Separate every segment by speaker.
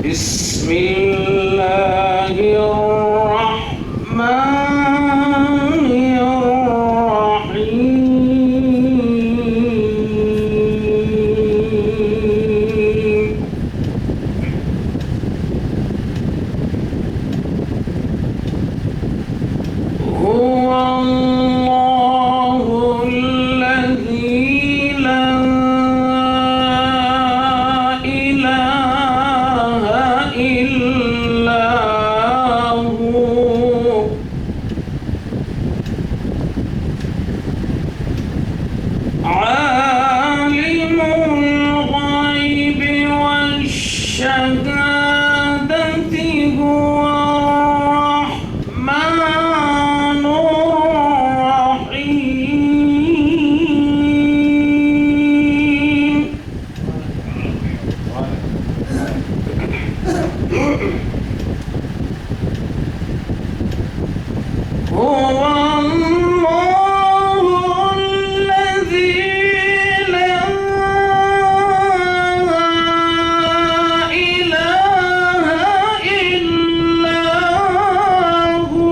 Speaker 1: بسم الله الرحمن الرحيم هو الله الذي لا إله إلا هو عالم الغيب والشهادة هو الرحمن الرحيم هو الله الذي لا إله إلا هو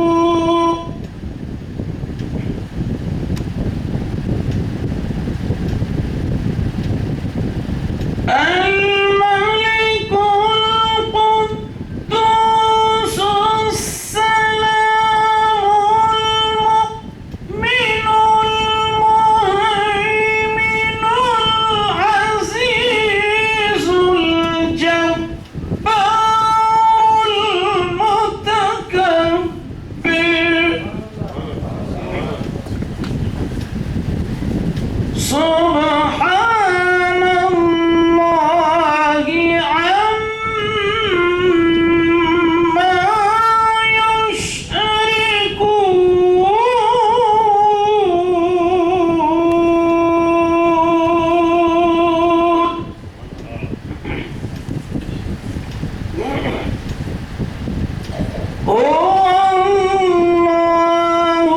Speaker 1: الملك القدوس السلام المؤمن المهيمن العزيز الجبار المتكبر سبحان الله عما يشركون هو الله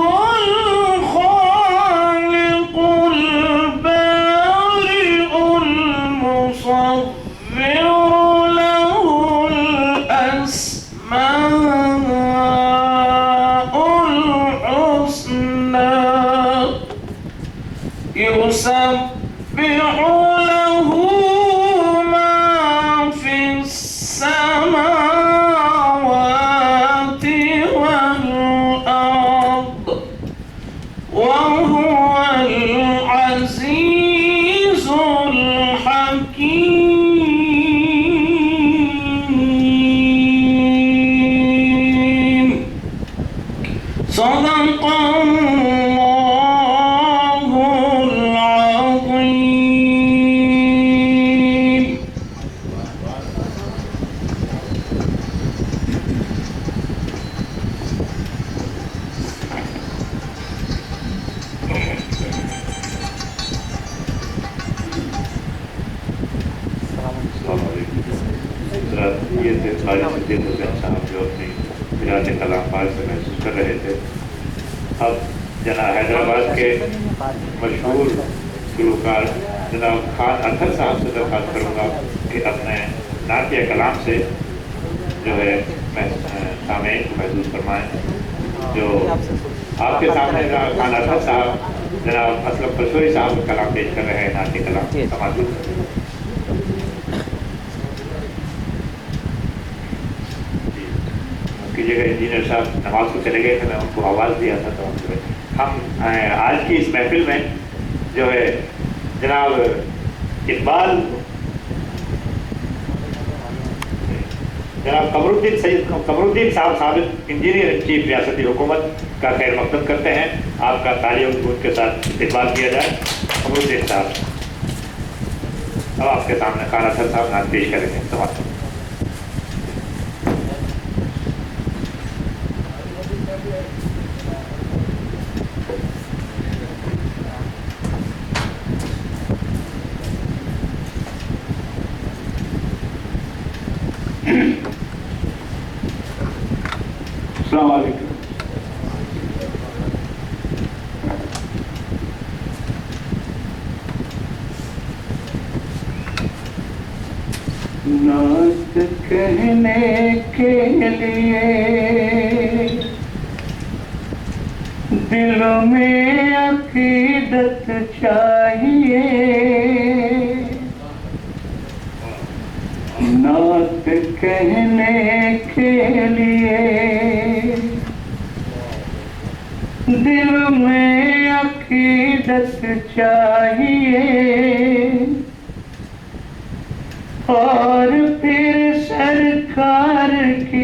Speaker 1: الخالق البارئ المصور له الأسماء الحسنى يسبح له ما في السماوات والأرض وهو العزيز الحكيم صدق الله العظيم.
Speaker 2: یہ تھے خالد صدیق حسین صاحب جو اپنی بلاد کلام پاک سے محسوس کر رہے تھے. اب جناب حیدرآباد کے مشہور گلوکار جناب خان اطہر صاحب سے درخواست کروں گا کہ اپنے نعتیہ کلام سے جو ہے سامعین کو محسوس فرمائیں. جو آپ کے سامنے جناب خان اطہر صاحب جناب اسلم پشوری صاحب کا کلام پیش کر رہے ہیں. نعتیہ کلام سماعت کریں. کی جگہ انجینئر صاحب نماز کو چلے گئے تھے, میں ان کو آواز دیا تھا. تو ہم آج کی اس محفل میں جو ہے جناب اقبال جناب قمر الدین صاحب سابق انجینئر ان چیف ریاستی حکومت کا خیر مقدم کرتے ہیں. آپ کا تالیوں کے ساتھ استقبال کیا جائے. قمر الدین صاحب اب آپ کے سامنے خان اطہر صاحب نعت پیش کریں گے. سماعت.
Speaker 3: السلام علیکم. نعت کہنے کے لیے دل میں عقیدت چاہیے، نعت کہنے کے لیے دل میں عقیدت چاہیے، اور پھر سرکار کی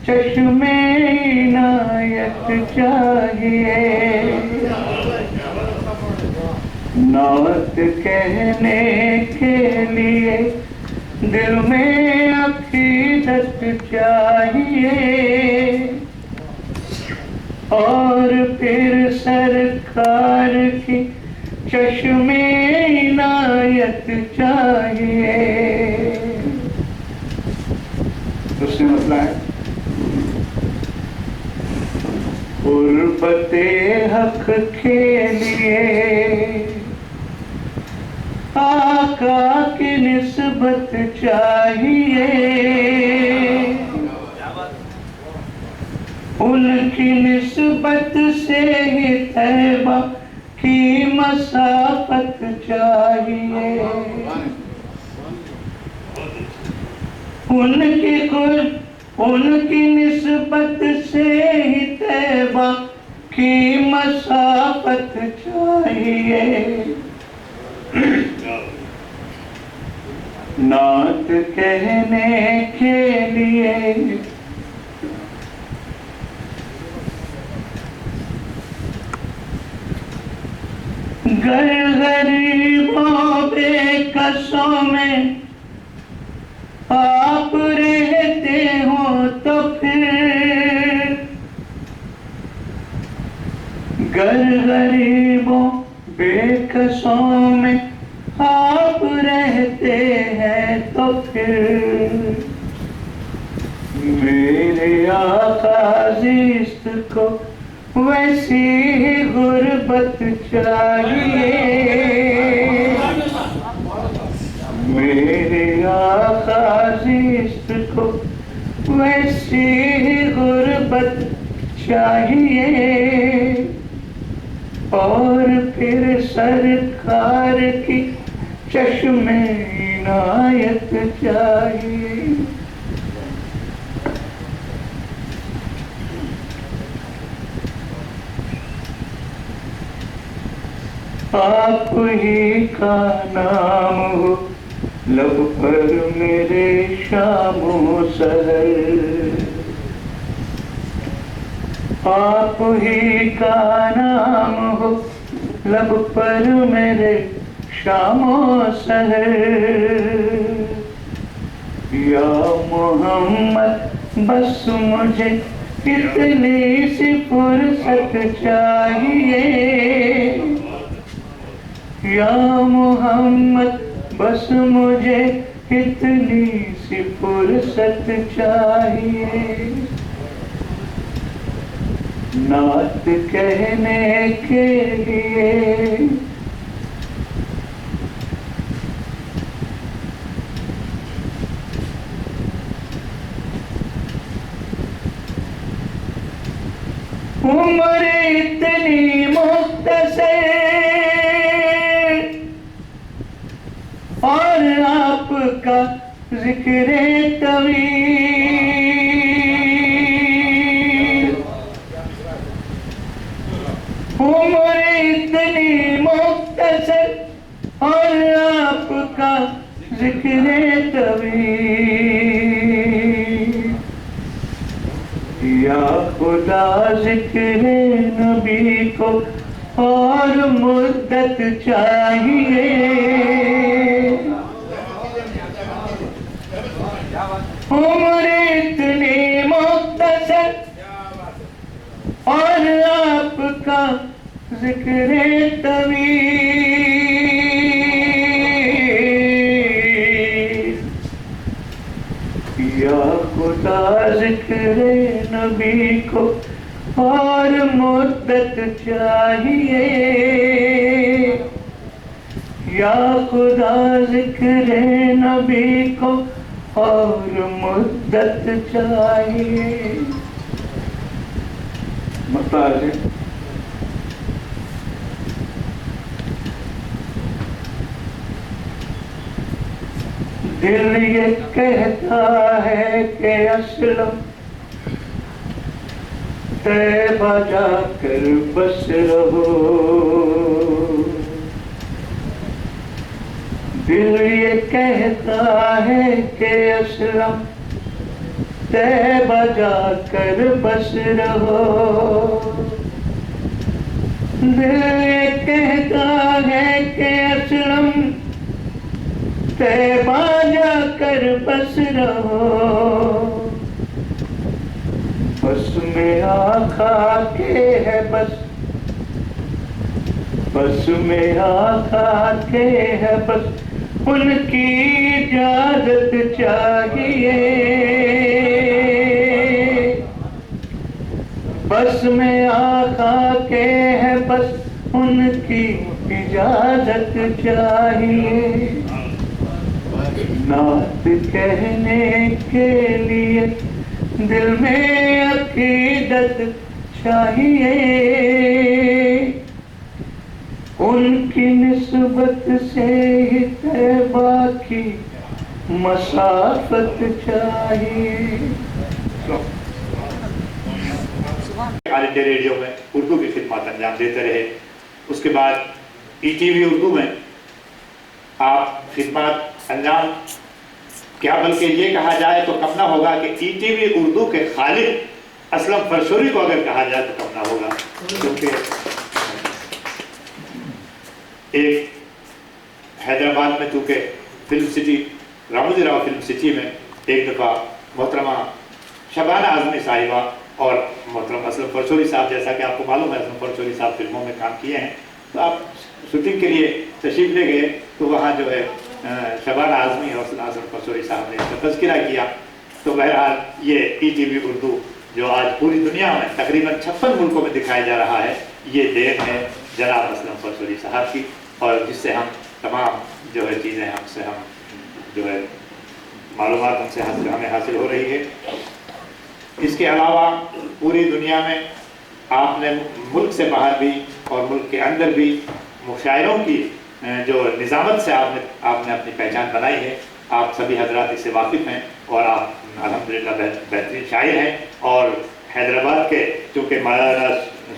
Speaker 3: چشم عنایت چاہیے، نعت کہنے کے لیے دل میں عقیدت چاہیے، اور پھر سرکار کی چشم عنایت چاہیے۔ اس سے مسئلہ ہے قربت حق کے لیے آقا کی نسبت چاہیے، ان کی نسبت سے ہی طیبہ کی مسافت چاہیے، ان کی نسبت سے ہی طیبہ کی مسافت چاہیے، نعت کہنے کے لیے گر غریبوں بے کسوں میں آپ رہتے ہوں تو پھر، گر غریبوں بے کسوں میں آپ رہتے ہیں تو پھر، میرے آقا زیست کو ویسی ہی غربت چاہیے، میرے آقا زیست کو ویسی ہی غربت چاہیے، اور پھر سرکار کی چشم عنایت چاہیے۔ آپ ہی کا نام ہو لب پر میرے شام و سحر، آپ ہی کا نام ہو لب پر میرے شام و سحر، یا محمد بس مجھے اتنی سی فرصت چاہیے، یا محمد بس مجھے اتنی سی فرصت چاہیے، نعت کہنے کے لیے عمر اتنی مختصر اور آپ کا ذکر طویل، عمر اتنی مختصر اور آپ کا ذکر طویل، یا خدا ذکر نبی کو اور مدت چاہیے، عمر اتنی مختصر اور آپ کا ذکر طویل، یا خدا ذکر نبی کو اور مدت چاہیے، یا خدا ذکر نبی کو اور مدت چاہیے. مقصد ہے دل یہ کہتا ہے کہ اسلم طیبہ جا کر بس رہو. دل یہ کہتا ہے کہ اسلم طیبہ جا کر بس رہو. دل یہ کہتا ہے کہ اسلم طیبہ جا کر بس رہو. بس میں آقا کے ہے بس، بس میں آقا کے ہے بس، ان کی اجازت چاہیے. بس میں آقا کے ہے بس، ان کی اجازت چاہیے. نعت کہنے کے لیے دل میں عقیدت چاہیے. ان کی نسبت سے ہی طیبہ کی مسافت چاہیے.
Speaker 2: آل انڈیا ریڈیو میں اردو کی خدمات انجام دیتے رہے. اس کے بعد ای ٹی وی اردو میں آپ خدمات انجام کیا بلکہ یہ کہا جائے تو کم نہ ہوگا کہ ای ٹی وی اردو کے خالق اسلم فرشوری کو اگر کہا جائے تو کم نہ ہوگا. کیونکہ ایک حیدرآباد میں چونکہ film city Ramoji Rao film city میں ایک دفعہ محترمہ شبانہ اعظمی صاحبہ اور محترم اسلم فرشوری صاحب، جیسا کہ آپ کو معلوم ہے اسلم فرشوری صاحب فلموں میں کام کیے ہیں، تو آپ شوٹنگ کے لیے تشریف لے گئے تو وہاں جو ہے شبانہ اعظمی اور اسلم فرشوری صاحب نے اس کا تذکرہ کیا. تو بہرحال یہ ای ٹی وی اردو جو آج پوری دنیا میں تقریباً 56 ملکوں میں دکھایا جا رہا ہے، یہ دین ہے جناب اسلم فرشوری صاحب کی، اور جس سے ہم تمام جو ہے چیزیں ہم جو ہے معلومات ہمیں حاصل ہو رہی ہے. اس کے علاوہ پوری دنیا میں آپ نے ملک سے باہر بھی اور ملک کے اندر بھی مشاعروں کی جو نظامت سے آپ نے اپنی پہچان بنائی ہے. آپ سبھی حضرات اس سے واقف ہیں اور آپ الحمدللہ بہترین شاعر ہیں. اور حیدرآباد کے چونکہ مولانا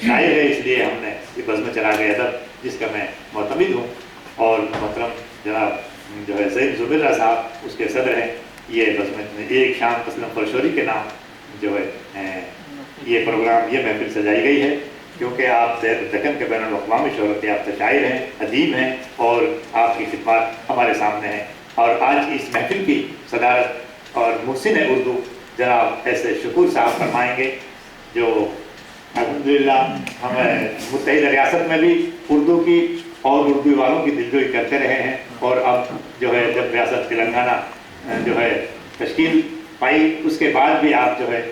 Speaker 2: شاعر ہے اس لیے ہم نے یہ بزم چراغ ادب جس کا میں معتمد ہوں اور محترم جناب جو ہے سید زبیرہ صاحب اس کے صدر ہیں. یہ بزم ایک شام اسلم فرشوری کے نام جو ہے یہ پروگرام یہ محفل سجائی گئی ہے کیونکہ آپ دکن کے بین الاقوامی شہرت یافتہ شاعر ہیں، ادیب ہیں اور آپ کی خدمات ہمارے سامنے ہیں. اور آج اس محفل کی صدارت اور محسن اردو جناب ایسے شکور صاحب فرمائیں گے جو الحمدللہ ہمیں متحدہ ریاست میں بھی اردو کی اور اردو والوں کی دلجوئی کرتے رہے ہیں. اور اب جو ہے جب ریاست تلنگانہ جو ہے تشکیل پائی اس کے بعد بھی آپ جو ہے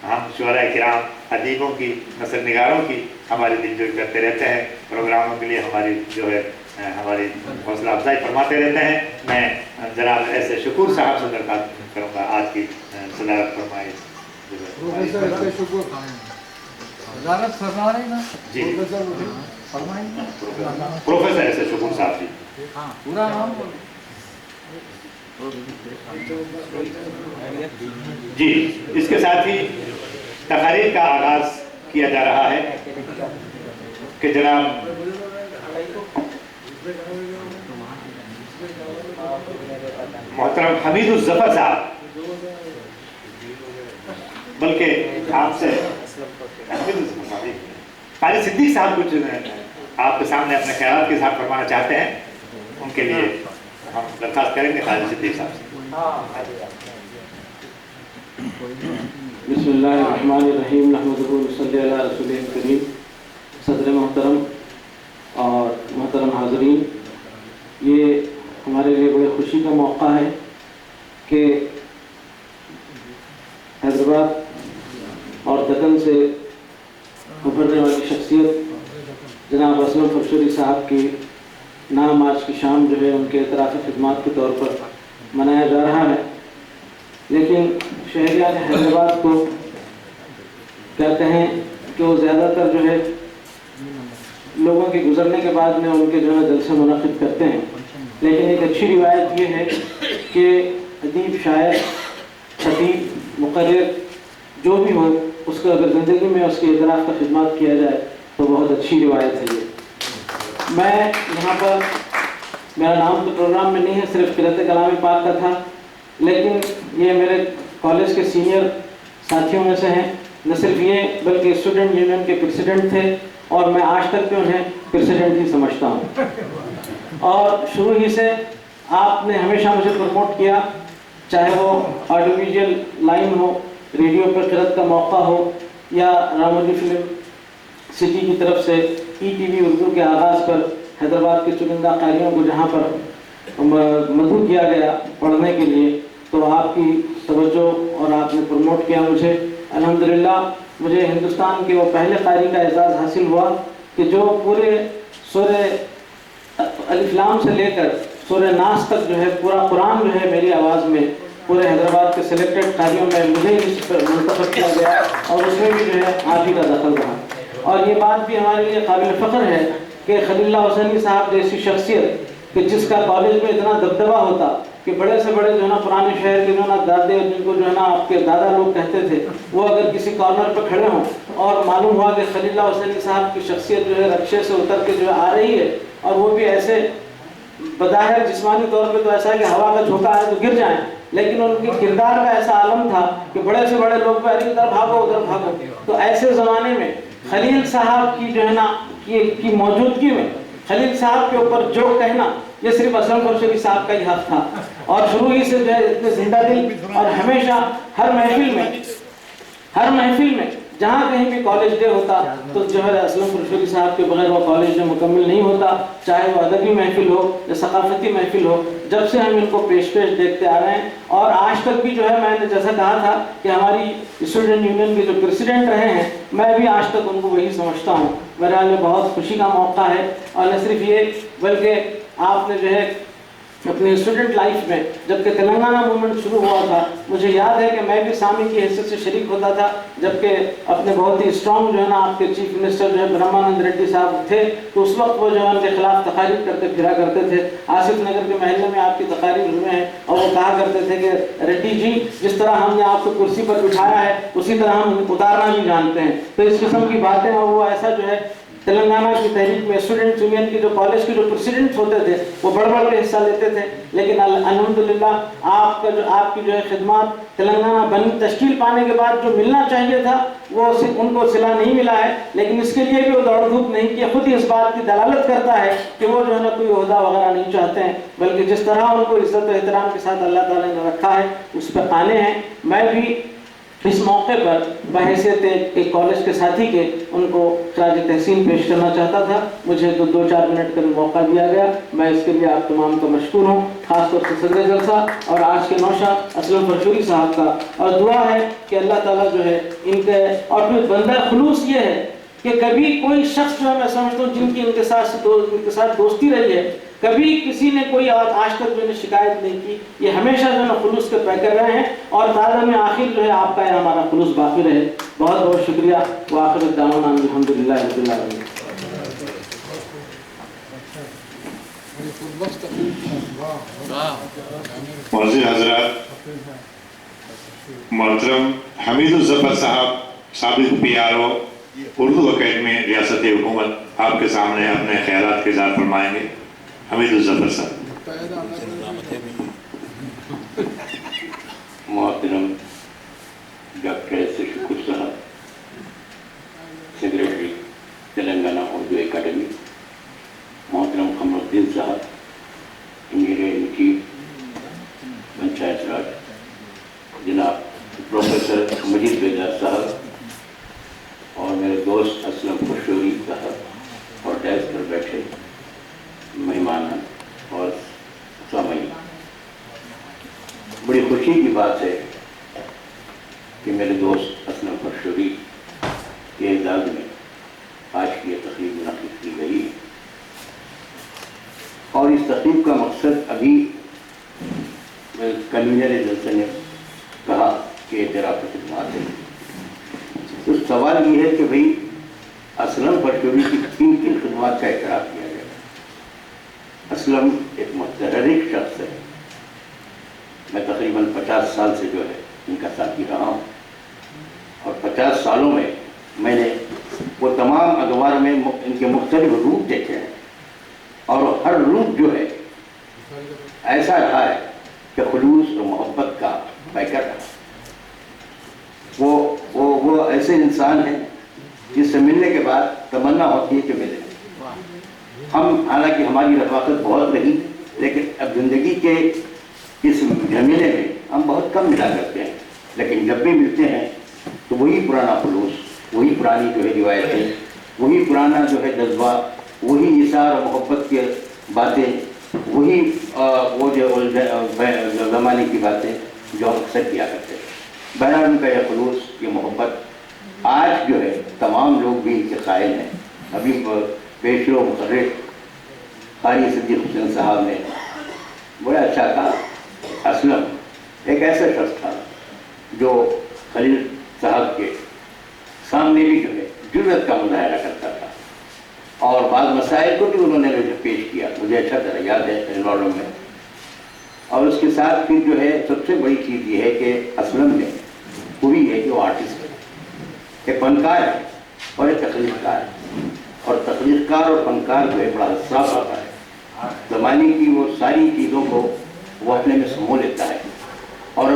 Speaker 2: ہم شعراء کرام ادیبوں کی نثر نگاروں کی ہماری دلجوئی کرتے رہتے ہیں. پروگراموں کے لیے ہماری جو ہے ہماری حوصلہ افزائی فرماتے رہتے ہیں. میں جناب ایسے شکور صاحب سے درخواست کروں گا آج کی صدارت فرمائی. جی پروفیسر ایسے شکور صاحب جی.
Speaker 4: پورا نام
Speaker 2: جی اس کے ساتھ ہی تقاریر کا آغاز کیا جا رہا ہے کہ جناب محترم حمید الظفر صاحب بلکہ آپ سے قاری صدیق صاحب کچھ آپ کے سامنے اپنے خیالات کے ساتھ فرمانا چاہتے ہیں. ان کے لیے ہم درخواست کریں گے قاری صدیق صاحب سے.
Speaker 5: بسم اللہ الرحمن الرحیم نحمدہ ونصلی علی رسولہ الکریم. صدر محترم اور محترم حاضرین، یہ ہمارے لیے بڑے خوشی کا موقع ہے کہ حیدرآباد اور دکن سے ابھرنے والی شخصیت جناب اسلم فرشوری صاحب کی نام آج کی شام جو ہے ان کے اعتراف خدمات کے طور پر منایا جا رہا ہے. لیکن شہریان حیدرآباد کو کہتے ہیں کہ وہ زیادہ تر جو ہے لوگوں کے گزرنے کے بعد میں ان کے جو ہے جلسے منعقد کرتے ہیں، لیکن ایک اچھی روایت یہ ہے کہ ادیب، شاعر، خطیب، مقرر جو بھی ہو، اس کو اگر زندگی میں اس کے اعتراف کا خدمات کیا جائے تو بہت اچھی روایت ہے یہ۔ میں یہاں پر، میرا نام تو پروگرام میں نہیں ہے، صرف قرأت کلام پاک کا تھا، لیکن یہ میرے کالج کے سینئر ساتھیوں میں سے ہیں، نہ صرف یہ بلکہ اسٹوڈنٹ یونین کے پریسیڈنٹ تھے، اور میں آج تک بھی انہیں پریسیڈنٹ ہی سمجھتا ہوں۔ اور شروع ہی سے آپ نے ہمیشہ مجھے پروموٹ کیا، چاہے وہ آڈیو ویژول لائن ہو، ریڈیو پر قرأت کا موقع ہو، یا راموجی فلم سٹی کی طرف سے ای ٹی وی اردو کے آغاز پر حیدرآباد کے چنندہ قاریوں کو جہاں پر مدعو کیا گیا پڑھنے کے لیے، تو آپ کی توجہ اور آپ نے پروموٹ کیا مجھے۔ الحمدللہ مجھے ہندوستان کے وہ پہلے قاری کا اعزاز حاصل ہوا کہ جو پورے سورہ الف لام سے لے کر سورہ ناس تک جو ہے پورا قرآن جو ہے میری آواز میں پورے حیدرآباد کے سلیکٹڈ قاریوں میں مجھے منتخب کیا گیا، اور اس میں بھی جو ہے آپ ہی کا دخل رہا۔ اور یہ بات بھی ہمارے لیے قابل فخر ہے کہ خلیل اللہ حسینی صاحب جیسی شخصیت کہ جس کا کالج میں اتنا دبدبہ ہوتا کہ بڑے سے بڑے جو ہے نا پرانے شہر کے جو ہے نا دادے، جن کو جو ہے نا آپ کے دادا لوگ کہتے تھے، وہ اگر کسی کارنر پہ کھڑے ہوں اور معلوم ہوا کہ خلیل اللہ حسینی صاحب کی شخصیت جو ہے رکشے سے اتر کے جو ہے آ رہی ہے، اور وہ بھی ایسے بظاہر جسمانی طور پہ تو ایسا ہے کہ ہوا کا جھونکا ہے تو گر جائیں، لیکن ان کے کردار کا ایسا عالم تھا کہ بڑے سے بڑے لوگ ارے ادھر بھاگو ادھر بھاگو۔ تو ایسے زمانے میں خلیل صاحب کی جو ہے نا کی موجودگی میں خلیل صاحب کے اوپر جو کہنا، یہ صرف اسلم فرشوری صاحب کا ہی حق تھا، اور شروع ہی سے جو ہے اتنے زندہ دل، اور ہمیشہ ہر محفل میں جہاں کہیں بھی کالج ڈے ہوتا تو جو ہے اسلم فرشوری صاحب کے بغیر وہ کالج ڈے مکمل نہیں ہوتا، چاہے وہ ادبی محفل ہو یا ثقافتی محفل ہو۔ جب سے ہم ان کو پیش دیکھتے آ رہے ہیں، اور آج تک بھی جو ہے میں نے جیسا کہا تھا کہ ہماری اسٹوڈنٹ یونین کے جو پریسیڈنٹ رہے ہیں، میں بھی آج تک ان کو وہی سمجھتا ہوں۔ میرے حال میں بہت خوشی کا موقع ہے، اور نہ صرف یہ بلکہ آپ نے جو ہے اپنی اسٹوڈنٹ لائف میں جبکہ تلنگانہ موومنٹ شروع ہوا تھا، مجھے یاد ہے کہ میں بھی سامع کی حیثیت سے شریک ہوتا تھا، جبکہ اپنے بہت ہی اسٹرانگ جو ہے نا آپ کے چیف منسٹر جو ہے برہمانند ریڈی صاحب تھے، تو اس وقت وہ جو ہے ان کے خلاف تقاریر کرتے پھرا کرتے تھے۔ آصف نگر کے محلے میں آپ کی تقاریر ہوئے ہیں، اور وہ کہا کرتے تھے کہ ریڈی جی جس طرح ہم نے آپ کو کرسی پر بٹھایا ہے اسی طرح ہم اتارنا بھی جانتے ہیں۔ تو اس قسم کی باتیں، اور وہ ایسا جو ہے تلنگانہ کی تحریک میں اسٹوڈنٹ یونین کے جو کالج کے جو پریسیڈنٹ ہوتے تھے وہ بڑھ بڑھ کے حصہ لیتے تھے، لیکن الحمدللہ آپ کی جو ہے خدمات تلنگانہ بنی تشکیل پانے کے بعد جو ملنا چاہیے تھا وہ ان کو صلہ نہیں ملا ہے، لیکن اس کے لیے بھی وہ دوڑ دھوپ نہیں کی، خود ہی اس بات کی دلالت کرتا ہے کہ وہ جو ہے نا کوئی عہدہ وغیرہ نہیں چاہتے ہیں، بلکہ جس طرح ان کو عزت و احترام کے ساتھ اللہ تعالیٰ نے رکھا ہے اس پہ قانے ہیں۔ میں بھی اس موقع پر بحیثیت ایک کالج کے ساتھی کے ان کو خراج تحسین پیش کرنا چاہتا تھا، مجھے دو چار منٹ کا موقع دیا گیا، میں اس کے لیے آپ تمام کا مشکور ہوں، خاص طور سے صدر جلسہ اور آج کے نوشہ اسلم فرشوری صاحب کا، اور دعا ہے کہ اللہ تعالیٰ جو ہے ان کے، اور پھر بندہ خلوص یہ ہے کہ کبھی کوئی شخص جو ہے میں سمجھتا ہوں جن کی ان کے ساتھ دوستی رہی ہے، کبھی کسی نے کوئی آج تک جو ہے شکایت نہیں کی، یہ ہمیشہ جو ہے نا خلوص کے پیکر رہے ہیں، اور تعالیٰ میں آخر جو ہے آپ کا ہمارا خلوص باقی رہے۔ بہت بہت شکریہ، وآخر دعوانا الحمدللہ رب العالمین۔
Speaker 4: معزز حضرات، محترم حمید الظفر صاحب، سابق P R O Urdu academy ریاست حکومت، آپ کے سامنے اپنے خیالات کے اظہار فرمائیں گے۔ حمید الظفر صاحب۔
Speaker 6: محترم ڈاکٹر ایس شکر صاحب، سیکریٹری تلنگانہ اردو اکیڈمی، محترم قمر الدین صاحب، انجینئر ان چیف پنچایت راج، جناب پروفیسر مجید بیدار صاحب، اور میرے دوست اسلم فرشوری صاحب، اور ڈیسک پر بیٹھے مہمان اور سامعین، بڑی خوشی کی بات ہے کہ میرے دوست اسلم فرشوری کے اعزاز میں آج کی یہ تقریب منعقد کی گئی، اور اس تقریب کا مقصد ابھی کنوینر جلسے نے کہا کہ اعتراف خدمات ہے. تو سوال یہ ہے کہ بھئی اسلم پرچوری کی کن کن خدمات کا اعتراف کیا جائے. اسلم ایک متحرک شخص ہے. میں تقریباً 50 سال سے جو ہے ان کا ساتھی رہا ہوں، اور 50 سالوں میں میں نے وہ تمام ادوار میں ان کے مختلف روپ دیکھے ہیں، اور ہر روپ جو ہے ایسا رہا ہے کہ خلوص اور محبت کا پیکر رہا. وہ ایسے انسان ہیں جس سے ملنے کے بعد تمنا ہوتی ہے کہ ملے. ہم حالانکہ ہماری رفاقت بہت رہی، لیکن اب زندگی کے اس زمینے میں ہم بہت کم ملا کرتے ہیں، لیکن جب بھی ملتے ہیں تو وہی پرانا خلوص، وہی پرانی جو ہے روایتیں، وہی پرانا جو ہے جذبہ، وہی اثار اور محبت کی باتیں، وہی وہ جو زمانے کی باتیں جو ہم اکثر کیا کرتے ہیں. بہرحال ان کا یہ خلوص، یہ محبت آج جو ہے تمام لوگ بھی ان کے قائل ہیں. ابھی پیشرو مقرر قاری صدیق حسین صاحب نے بڑا اچھا کہا. اسلم ایک ایسا شخص تھا جو خلیل صاحب کے سامنے بھی جو ہے جرأت کا مظاہرہ کرتا تھا، اور بعض مسائل کو بھی انہوں نے جو پیش کیا مجھے اچھا طرح یاد ہے انوالو میں. اور اس کے ساتھ پھر جو ہے سب سے بڑی چیز یہ ہے کہ اسلم میں خوبی ہے کہ وہ آرٹسٹ ہے، ایک فنکار ہے اور ایک تخلیق کار ہے. اور تخلیق کار اور فنکار جو ہے بڑا حساس ہوتا ہے. زمانے کی وہ ساری چیزوں کو وہ اپنے میں سمو لیتا ہے، اور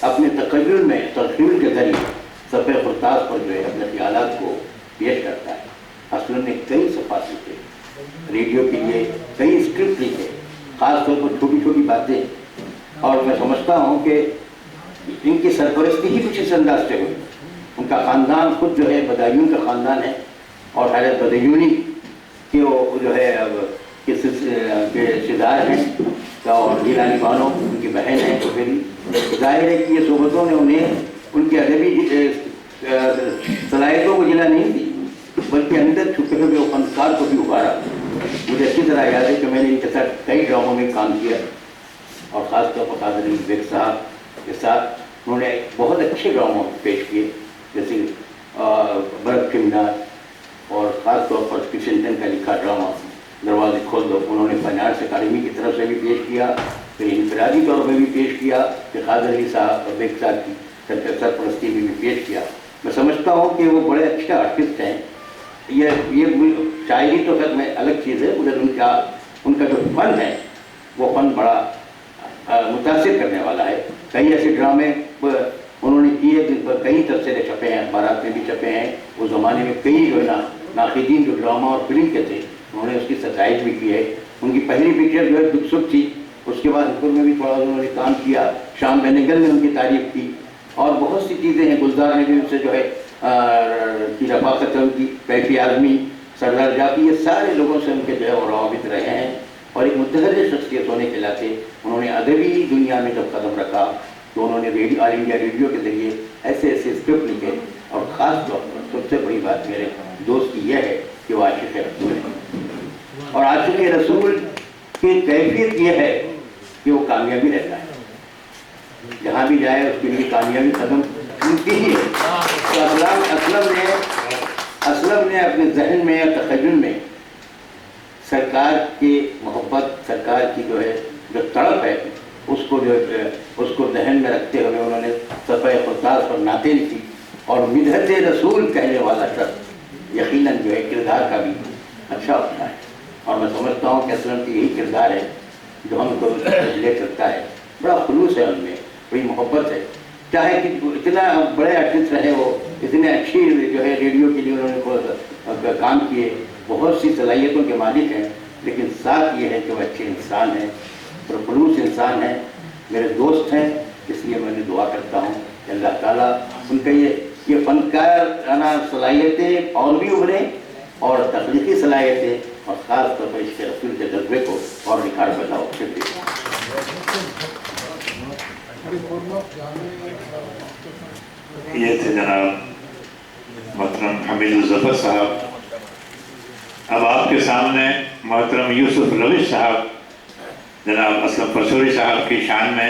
Speaker 6: اپنے تخیل میں تخیل کے ذریعے صفحہ خرطاس پر جو ہے اپنے خیالات کو پیش کرتا ہے. اسلم نے کئی صفحات لکھے، ریڈیو کے لیے کئی اسکرپٹ لکھے، خاص طور پر چھوٹی چھوٹی باتیں. اور میں سمجھتا ہوں کہ ان کی سرپرستی ہی کچھ اس انداز سے ہوئی. ان کا خاندان خود جو ہے بدایون کا خاندان ہے، اور حضرت بدیونی کہ وہ جو ہے کے رشتے دار ہیں، اور گیلانی بانو ان کی بہن ہے. تو پھر ظاہر ہے کہ یہ صحبتوں نے انہیں ان کی ادبی صلاحیتوں کو جلا نہیں دی، بلکہ اندر چھپے ہوئے وہ فنکار کو بھی ابھارا. مجھے اچھی طرح یاد ہے کہ میں نے ان کے ساتھ کئی ڈراموں میں کام کیا، اور خاص طور پر قادر علی بیگ صاحب کے ساتھ انہوں نے بہت اچھے ڈراموں پیش کیے، جیسے برف کے مینار، اور خاص طور پر کشنٹن کا لکھا ڈرامہ دروازے کھول دو انہوں نے فائن آرٹس اکیڈمی کی طرف سے بھی پیش کیا، پھر انفرادی طور پر بھی پیش کیا، پھر قادر علی صاحب اور بیگ صاحب کی سرپرستی میں بھی پیش کیا. میں سمجھتا ہوں کہ وہ بڑے اچھے آرٹسٹ ہیں. یہ شاعری تو خیر میں الگ چیز ہے، مگر ان کا جو فن ہے وہ فن بڑا متاثر کرنے والا ہے. کئی ایسے ڈرامے انہوں نے کیے جن پر کئی تبصرے چھپے ہیں، اخبارات میں بھی چھپے ہیں. اس زمانے میں کئی جو ہے ناقدین جو ڈرامہ اور فلم کے تھے انہوں نے اس کی ستائش بھی کی ہے. ان کی پہلی پکچر جو ہے دکھ سکھ تھی، اس کے بعد حکم میں بھی تھوڑا انہوں نے کام کیا. شام بینگل نے ان کی تعریف کی، اور بہت سی چیزیں ہیں. گلزار نے بھی ان سے جو ہے کی رفاقت ان کی، کیفی اعظمی، سردار جاپی، یہ سارے لوگوں سے ان کے جو ہے وہ روابط رہے ہیں. اور ایک متحرک شخصیت ہونے کے ناطے انہوں نے ادبی دنیا میں جب قدم رکھا تو انہوں نے آل انڈیا ریڈیو کے ذریعے ایسے ایسے اسکرپٹ لکھے. اور خاص طور پر سب سے بڑی بات میرے دوست کی یہ ہے کہ وہ عاشق رسول ہے. اور عاشق رسول کی کیفیت یہ ہے کہ وہ کامیابی رہتا ہے، جہاں بھی جائے اس کے لیے کامیابی قدم ملتی ہی ہے. تو اسلم نے اپنے ذہن میں یا تخیل میں سرکار کی محبت، سرکار کی جو ہے جو تڑپ ہے اس کو ذہن میں رکھتے ہوئے انہوں نے صفحہ خرطاس پر نعتیں لکھی. اور مدحت رسول کہنے والا شخص یقیناً جو ہے کردار کا بھی اچھا ہوتا ہے. اور میں سمجھتا ہوں کہ اسلم کی یہی کردار ہے جو ہم کو لے کرتا ہے. بڑا خلوص ہے ان میں، بڑی محبت ہے. چاہے کہ اتنا بڑے آرٹسٹ رہے، وہ اتنے اچھی جو ہے ریڈیو کے لیے انہوں نے کام کیے، بہت سی صلاحیتوں کے مالک ہیں، لیکن ساتھ یہ ہے کہ وہ اچھے انسان ہیں، پرخلوص انسان ہیں، میرے دوست ہیں. اس لیے میں نے دعا کرتا ہوں کہ اللہ تعالیٰ ان کا یہ فنکارانہ صلاحیتیں اور بھی ابھریں، اور تخلیقی صلاحیتیں، اور خاص طور پر عشق رسول کے جذبے کو اور نکھار پیدا ہو. شکریہ.
Speaker 4: یہ تھے جناب محترم حمید الظفر صاحب. اب آپ کے سامنے محترم یوسف روش صاحب جناب اسلم پرچوری صاحب کی شان میں